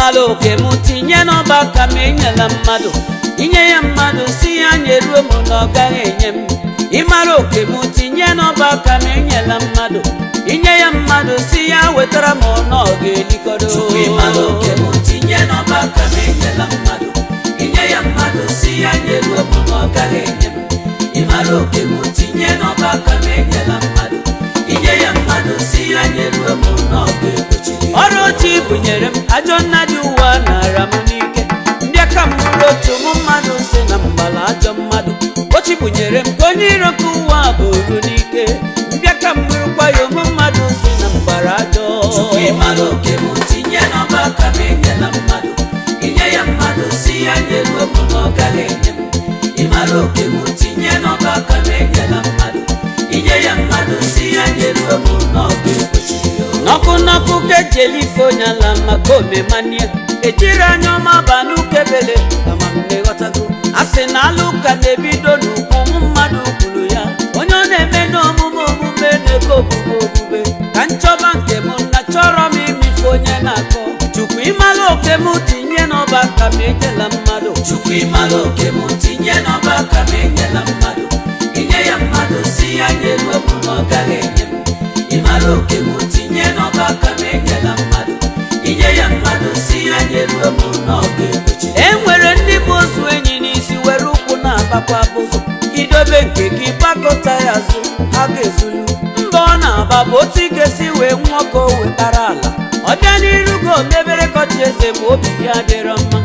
Imalo ke mutinye no baka menyela mmadu inye ya mmadu si ya nyeruo mu no ga enyem Imalo ke mutinye no baka menyela mmadu inye ya mmadu si ya wetara mo no ga elikodo Imalo ke mutinye no baka menyela mmadu inye ya mmadu si ya nyeruo mu no ga enyem Imalo ke mutinye no baka menyela mmadu inye ya mmadu si ya nyeruo mu no ga ekochi Orochi bunyere m ajọ nnadi ụwa nara m n'ike ndị aka mụrụ otu mmadụ si na mbala ajọ mmadụ ochi bunyere m ka onye iro ka ụwa bụrụ n'ike ndị aka mụrụkwa ya mmadụ si na mbara ajọ Chukwu ịmara oke m tinye n'ọba aka m enyela mmadụ inye ya mmadụ si ya nyeruo m na ọ gaghị enye m ịmara oke m tinye n'ọba aka m enyela mmadụ inye ya mmadụ si ya nyeruo m na ọ ga-ekwechi Noku ke jelifo nyala makome mania ejira nyoma banu kebele kama mnegotago asena luka nebido nukumu mmadu kulu ya onyo neme no mumo mumene kobube kanchoba nke muna choro mimi fonye nako Chukwu imalo ke mutinye no baka menyela mmadu Chukwu imalo ke mutinye no baka menyela mmadu inye ya mmadu si ya nyeruo mu no gagenye Imalo ke mutinye no baka menyela mmadu inye ya mmadu si ya nyeruo mu no ga-ekwechi enwere ndị bụ ozu enyi n'isi were ụkwụ na-agbakwa abụzụ idobe nke gị gbakọta ya azụ ha ga-ezulu mba ọ na-agba bụ otu ga-esi wee nwụọ ka o wetara ala ọ bịa n'iru go mebere kọchi eze ma obi ya dịrọ mma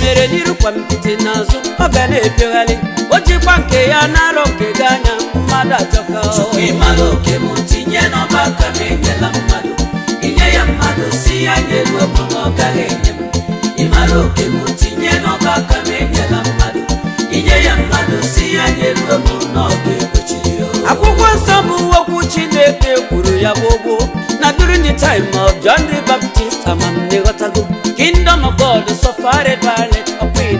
mere n'iru kwa mpịtị n'azụ ọ ga na-epiogharị o jikwa nke ya na-arọ nke gị anya mmadụ ajọka Chukwu ịmara oke m tinye n'ọba aka m enyela mmadụ inye ya mmadụ si ya nyeruo m na ọ gaghị enye m ịmara oke m tinye n'ọba aka m enyela mmadụ inye ya mmadụ si ya nyeruo m na ọ ga-ekwechi akwụkwọ nsọ bụ okwu Chineke kwuru ya gbogbo na during the time of John the Baptist amamnegotago kingdom of God suffered violence upon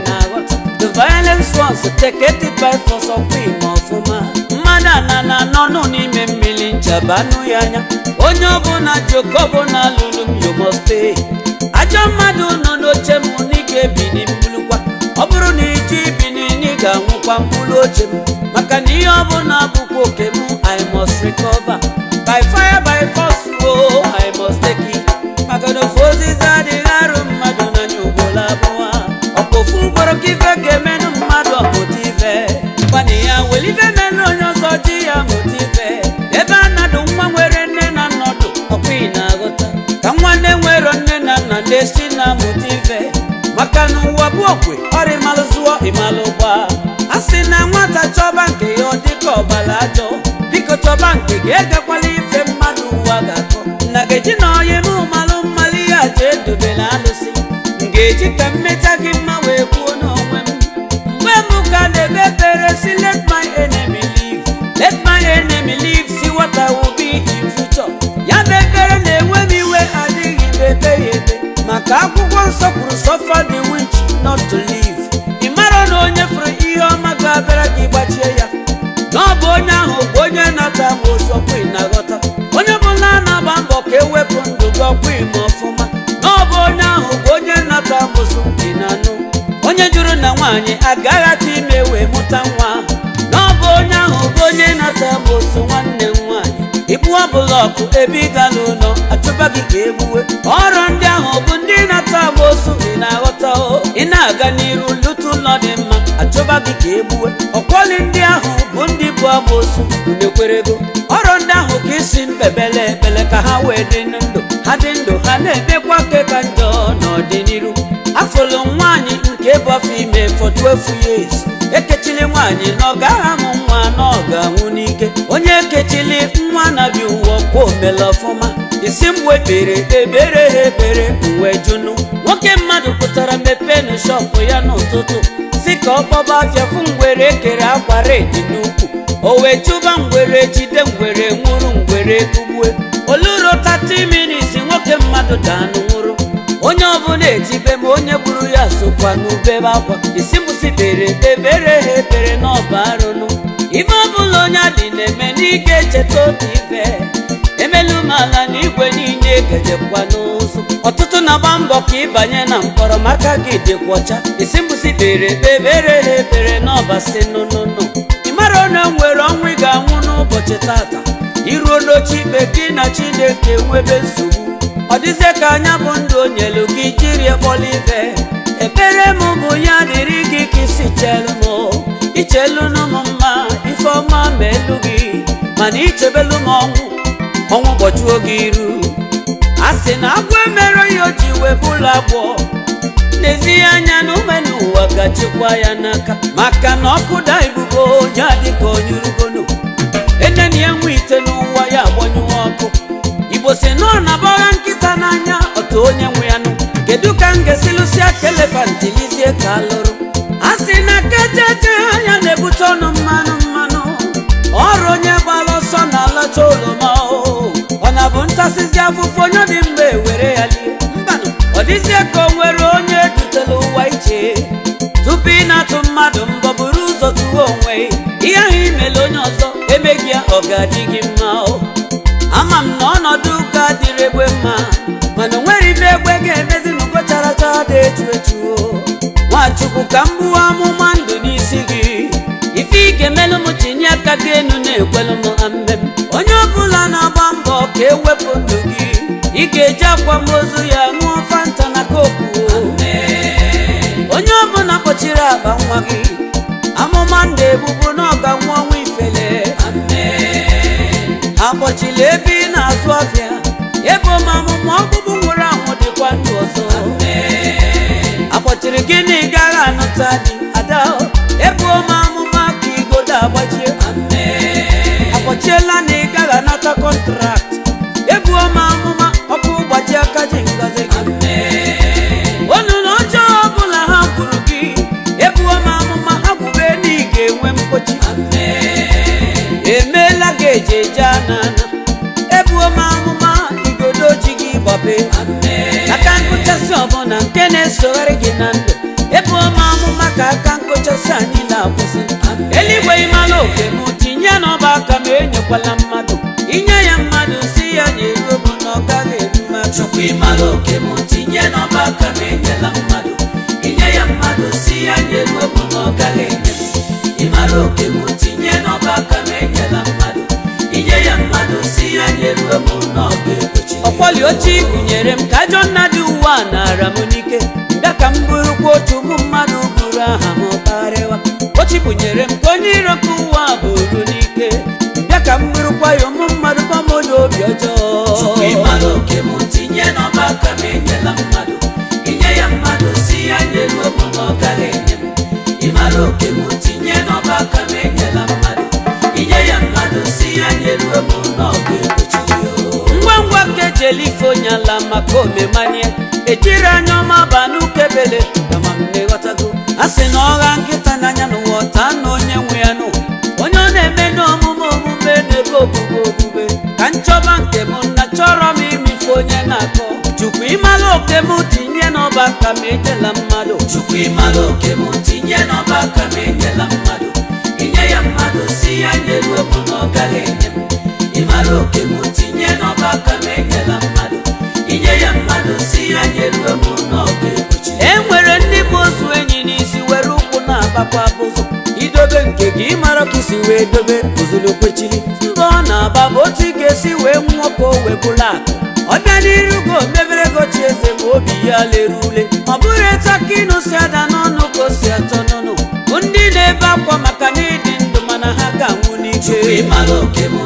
the violence was taken by force of ọfụma mmadụ na nọnụ n'ime mmiri nchabanu ya anya onye ọbụla jokọbụ na lụrụ m you must pay ajọ mmadụ nọ n'oche m n'ike ebini mbulukwa ọ bụrụ na iji ibini ị ga-anwụkwa mbulu oche m maka na ihe ọbụla bụkwa oke m I must recover by fire by force oh I must take it maka na ofu ozizi adịghị arụ mmadụ n'anya ugboro abụọ ọkpofu ugboro ka ife ga-emenụ mmadụ ọpụta ife gbana ya welive menụ onye ọzọ ji ya mụta ife ebe a na-adụ nwa nwere nne na nnọdụ ọkwa ị na-aghọta ka nwanne nwere nne na nna na-esi na-amụta ife maka na ụwa bụ okwe ọrị malụ zụọ ịmalụ gba a sị na nwata chọba nke ya ọ dịka ọbara ajọ biko chọba nke gị egekwala ife mmadụ ụwa ga-akọ nna ga-eji na onye m malụ mmalụ ya ji edobela alụsị m ga-eji ka mmeta gị mma wee kwuo n'onwe m mgbe m ka na-ebe ekpere si let my enemy live see what I will be in future ya bụ ekpere na-enwe m iwe adịghị m ebe ya ebe maka akwụkwọ nsọ kwuru suffer the witch not to live ị mara na onye fụrụ ihe ọma ga-abịara gị gbachie ya na ọ bụ onye ahụ bụ onye na-ata ma ozu ọkwa ị na-aghọta onye bụla na-agba mbọ ka ewepụ ndụ gị ọkwa ime ọfụma na ọ bụ onye ahụ bụ onye na-ata amosu ị na-anụ onye jụrụ na nwaanyị agaghị ime wee mụta nwa na ọ bụ onye ahụ bụ onye na-ata amosu nwanne m nwaanyị ibuwa bụlọkụ ebe ị ga n'ụlọ achụba gị ka egbuwe ọrụ ndị ahụ bụ ndị na-ata amosu ị na-aghọta ị na-aga n'iru lụtụ ụlọ dị mma achụba gị ka egbuwe ọkwọli ndị ahụ bụ ndị bụ amosu unekwerego ọrụ ndị ahụ ka isi mbebele ebele ka ha wee dị ndụ ha na-ebekwa ke ka njọ n'ọdịnihu afọlụ nwaanyị nke bụ afọ ime for 12 years ekechili nwaanyị na ọ gaghị amụ nwa na ọ ga-anwụ n'ike onye ekechili nwa na-abịa ụwa kwa omele ọfụma isi mgbe ekpere ha ekpere uwe junu nwoke mmadụ pụtara mepenu shọpụ ya n'ụtụtụ si ka ọ kpọba afịa fụ ngwere ekere akwa redi n'ukwu o wee chụba ngwere jide ngwere nwụrụ ngwere kugbue oluro 30 minutes nwoke mmadụ daanụ nwụrụ onye ọbụla etibe ma onye gburu ya sokwa n'ubebe akwa isi mụsi ekpere ha ekpere n'ọba arụnụ ife ọbụla onye adị na-eme n'ike echeta otu ife emelu m ala na igwe niile egejekwa n'ụzụ ọtụtụ na-agba mbọ ka ịbanye na mkpọrọ maka gị dịkwa ọcha isi mbusi kpere ekpere ha ekpere n'ọbasi nụnụnụ ị mara onye nwere ọnwụ ị ga-anwụ n'ụbọchị tata iruo n'oche ikpe gị na Chineke nwebe nsogbu ọ dịzie ka anya bụ ndụ o nyelu gị jiri ekpọla ibe ekpere m bụ ya dịrị gị ka isi chelu m ichelu m mma ife ọma ma elu gị mana ichebelu m ọnwụ gbochuo gị iru a sị na agwọ emere ya o ji webụla agbọ n'ezie anya na ume n'ụwa gachikwa ya n'aka maka na ọkụ da ibubo ya dịka onye urugonu eneni ya nwe ite n'ụwa ya agbanyụọ ọkụ Igbo si nọ na bọgha nkịta n'anya otu onye nwe ya nụ kedu ka m ga-esi lụsịa ka elefant lizie ka alụrụ a sị na kejeje ya na-ebute ọnụ mmanụ ọrụ onye gbara ọsọ na-alacha oroma ọ na-bụ ntasịzi afụfụ onye dị mgbe were ya lie mbanụ ọ dịzie ka o nwere onye dutela ụwa iche tupu ị na-atụ mmadụ mbọ buru ụzọ tụwa onwe ihe ahụ imele onye ọzọ emeghị ya ọ ga-adị gị mma ama m na ọnọdụ ụka dịrị egbe mma mana o nwere ife egbe ga-emezi n'ụkọcharacha dị echu Nwachukwu ka m gbuo amụma ndụ n'isi gị ife ị ga-emelụ m tinye aka gị enu na-ekwelu m amem onye ọbụla na-agba mbọ ka ewepụ ndụ gị ị ga-eji akwamozu ya ṅụọ fanta na koku onye ọbụla kpọchiri akpa nwa gị amụma ndụ ebubo na ọga nwa ọnwa ifele akpọchili ebe ị na-azụ ọfịa ebe ọmụmụ ọgbụgbụ nwụrụ anwụ dịkwa ndụ ọzọ akpọchiri gị na ị gaghị anụta dị ada ebe ọmụma ka igodo agbachie akpọchiela na ị gaghị anata kọntrakt ebe ọmụma ọkụ gbaji aka ji ngozi gị onunu ọjọọ ọbụla ha kwuru gị ebe ọmụma ha gwube na ị ga-enwe mkpochi emeela gị ejeje anana ebu ọmụma igodo ji gị gbabe aka nkụchasị ọbụla nke na-esogharị gị na ndụ ebu ọmụma ka aka nkụchasị anyị na-akwụsị eluigwe ịmala oke m tinye n'ọba aka ma enyekwala mmadụ inye ya mmadụ si ya na-eru bụ na ọ gaghị eru mmadụ Chukwu ịmala oke m tinye n'ọba aka ma enyela mmadụ inye ya mmadụ si ya na-eru bụ na ọ gaghị enye m ịmala oke m tinye n'ọba aka ma enyela mmadụ inye ya mmadụ si ya na-eru bụ na ọ ga-egbochi ọkwọli ochie gụnyere m ka ajọ nna dị ụwa nara m n'ike bịa ka m bụrụkwa otu ụmụ mmadụ bụrụ aha m karịwa ochi bunyere m ka onye iro ka ụwa bụrụ n'ike bịa ka m bụrụkwa ya ụmụ mmadụ gbamodo obi ọjọọ Chukwu ịmala oke m tinye n'ọba aka ma enyela mmadụ inye ya mmadụ si ya na-eru bụ na ọ gaghị enye m ịmala oke m tinye n'ọba aka ma enyela mmadụ inye ya mmadụ si ya na-eru bụ na ọ ga-egbochi ngwa ka ejeli ife onye ala maka omemanye ejiri anya ọma ba n'ukebele kama m na-eghọtago a sị na ọgha nkịta n'anya n'ụwa ọta na onye nwe ya nụ onye ọ na-eme n'omume na-ebe obube ka nchọba nke m na chọrọ m imife onye na-akọ Chukwu ịmala oke m tinye n'ọba aka ma enyela mmadụ Chukwu ịmala oke m tinye n'ọba aka ma enyela mmadụ inye ya mmadụ si ya na-eru bụ na ọ gaghị enye m ịmala oke m tinye n'ọba aka ma enyela mmadụ inye ya mmadụ si ya na-eru bụ na ọ ga-egbochi e nwere ndị bụ ozu enyi n'isi were ụkwụ na-agbakwa bụzụ idobe nke gị ịmara ka isi wee dobe ozulu kwechiri mbọ ọ na-agba bụ otu ị ga-esi wee nwụọ ka o wee bụla akụ ọ bịa n'iru go mebere gochi eze ma obi ya lere ule ọ bụrụ etu aka ịnụ si ada n'ọnụ ka o si atọ n'ọnụ bụ ndị na-ebe akwa maka na ịdị ndụ mana ha ga-anwụ n'ike Chukwu ịmala oke m